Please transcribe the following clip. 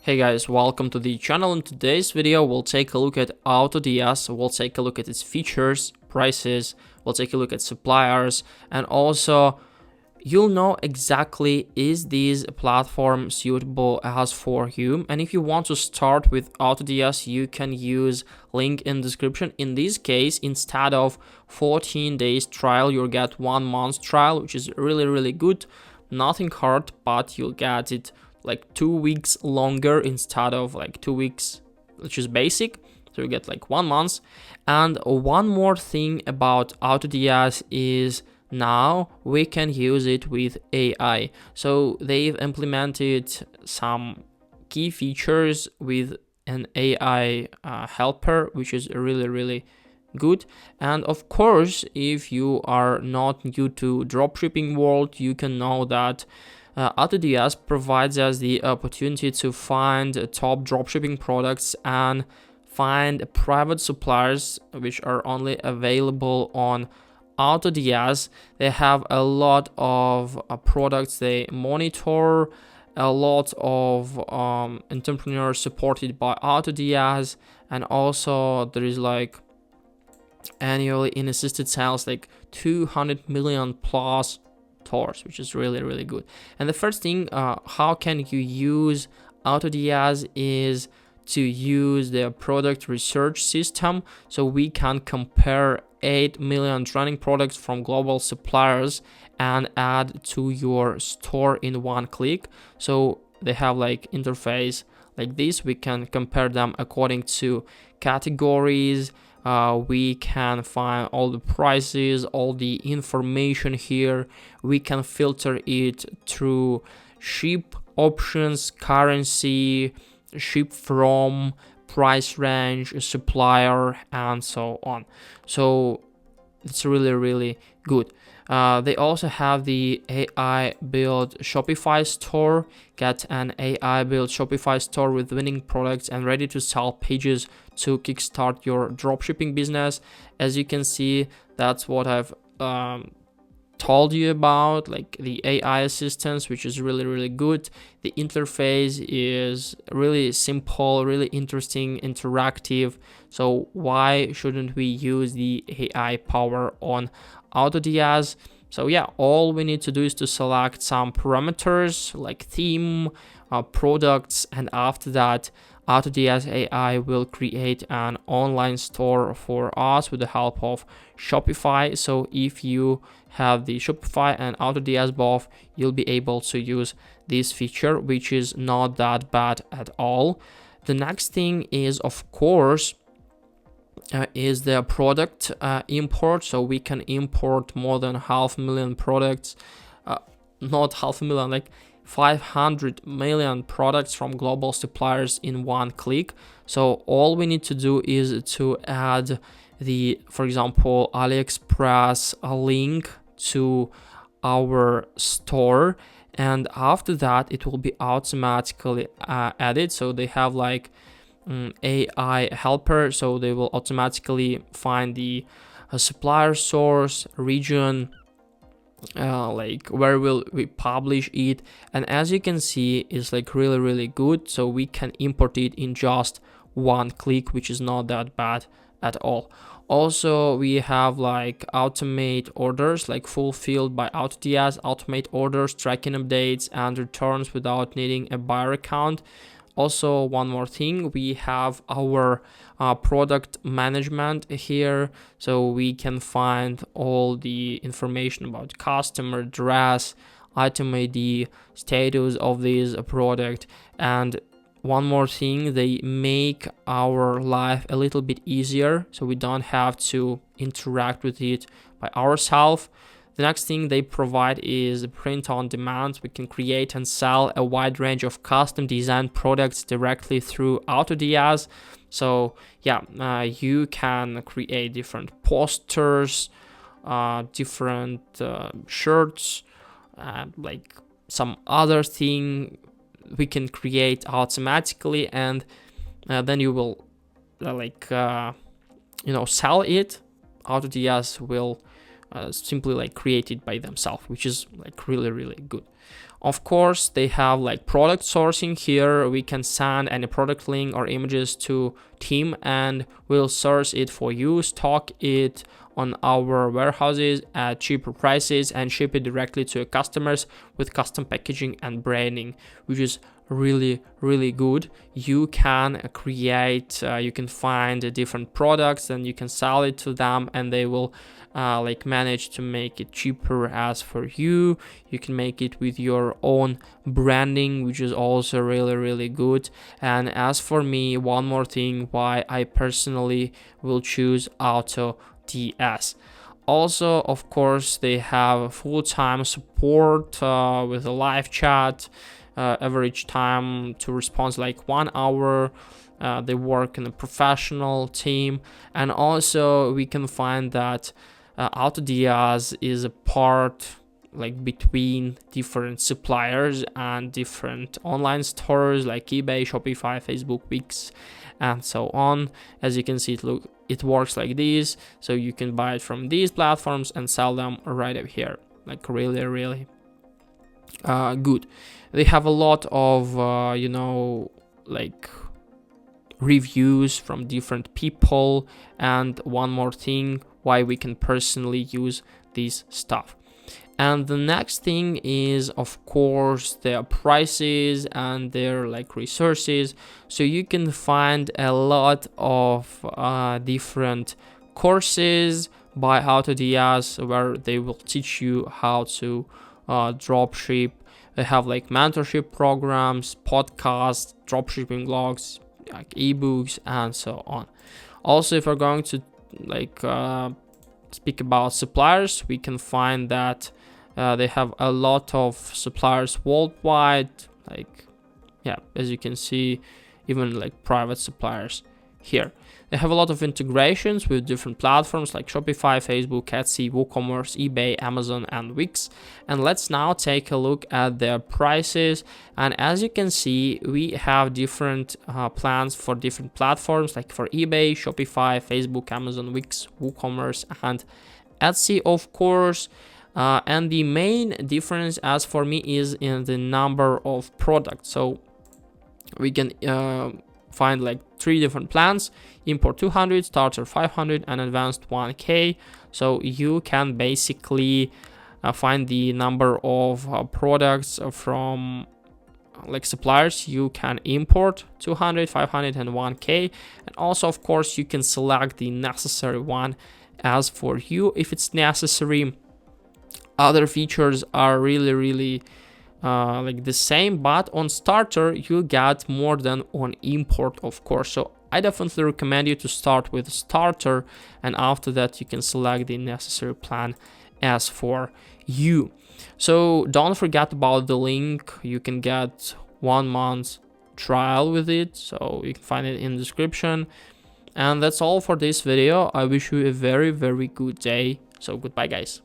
Hey guys, welcome to the channel. In today's video, we'll take a look at AutoDS, we'll take a look at its features, prices, we'll take a look at suppliers, and also you'll know exactly is this platform suitable as for you. And if you want to start with AutoDS, you can use link in description. In this case, instead of 14 days trial, you'll get 1 month trial, which is really good. Nothing hard, but you'll get it like 2 weeks longer instead of like 2 weeks, which is basic. So you get like 1 month. And one more thing about AutoDS is now we can use it with AI. So they've implemented some key features with an AI helper, which is really good. And of course, if you are not new to dropshipping world, you can know that AutoDS provides us the opportunity to find top dropshipping products and find private suppliers which are only available on AutoDS. They have a lot of products they monitor, a lot of entrepreneurs supported by AutoDS, and also there is like annually in assisted sales like 200 million plus stores, which is really good. And the first thing, how can you use AutoDS is to use the product research system. So we can compare 8 million running products from global suppliers and add to your store in one click. So they have like interface like this. We can compare them according to categories. We can find all the prices, all the information here. We can filter it through ship options, currency, ship from, price range, supplier, and so on. So it's really good. They also have the AI built Shopify store. Get an AI built Shopify store with winning products and ready to sell pages to kickstart your dropshipping business. As you can see, that's what I've told you about, like the AI assistance, which is really good. The interface is really simple, really interesting, interactive. So why shouldn't we use the AI power on AutoDS? So yeah, all we need to do is to select some parameters like theme, products, and after that AutoDS AI will create an online store for us with the help of Shopify. So if you have the Shopify and AutoDS both, you'll be able to use this feature, which is not that bad at all. The next thing is, of course, is the product import. So we can import more than 500,000 products, not 500,000, like 500 million products from global suppliers in one click. So all we need to do is to add the, for example, AliExpress link to our store, and after that it will be automatically added. So they have like AI helper, so they will automatically find the supplier source, region, like where will we publish it, and as you can see, it's like really good. So we can import it in just one click, which is not that bad at all. Also, we have like automate orders, like fulfilled by AutoDS, automate orders, tracking updates and returns without needing a buyer account. Also, one more thing, we have our product management here, so we can find all the information about customer address, item ID, status of this product. And one more thing, they make our life a little bit easier, so we don't have to interact with it by ourselves. The next thing they provide is print on demand. We can create and sell a wide range of custom designed products directly through AutoDS. So yeah, you can create different posters, different shirts, like some other thing we can create automatically, and then you will sell it. AutoDS will simply like created by themselves, which is like really good. Of course, they have like product sourcing here. We can send any product link or images to team and we'll source it for you, stock it on our warehouses at cheaper prices and ship it directly to your customers with custom packaging and branding, which is really good. You can create, you can find different products and you can sell it to them and they will like manage to make it cheaper as for you. You can make it with your own branding, which is also really good. And as for me, one more thing why I personally will choose AutoDS. Also, of course, they have full-time support with a live chat, average time to respond like 1 hour. They work in a professional team, and also we can find that AutoDS is a part like between different suppliers and different online stores like eBay, Shopify, Facebook, Wix, and so on. As you can see, it works like this. So you can buy it from these platforms and sell them right up here. Like really good. They have a lot of like reviews from different people, and one more thing why we can personally use this stuff. And the next thing is, of course, their prices and their like resources. So you can find a lot of different courses by AutoDS where they will teach you how to dropship. They have like mentorship programs, podcasts, dropshipping blogs, like ebooks, and so on. Also, if we're going to like speak about suppliers, we can find that they have a lot of suppliers worldwide, like as you can see, even like private suppliers here. They have a lot of integrations with different platforms like Shopify, Facebook, Etsy, WooCommerce, eBay, Amazon, and Wix. And let's now take a look at their prices. And as you can see, we have different plans for different platforms, like for eBay, Shopify, Facebook, Amazon, Wix, WooCommerce, and Etsy, of course. And the main difference, as for me, is in the number of products. So we can find like 3 different plans: import 200, starter 500, and advanced 1k. So you can basically find the number of products from like suppliers you can import: 200, 500, and 1k. And also, of course, you can select the necessary one as for you if it's necessary. Other features are really like the same, but on starter you get more than on import, of course. So I definitely recommend you to start with starter, and after that you can select the necessary plan as for you. So don't forget about the link. You can get 1 month trial with it, so you can find it in the description. And that's all for this video. I wish you a very good day. So goodbye, guys.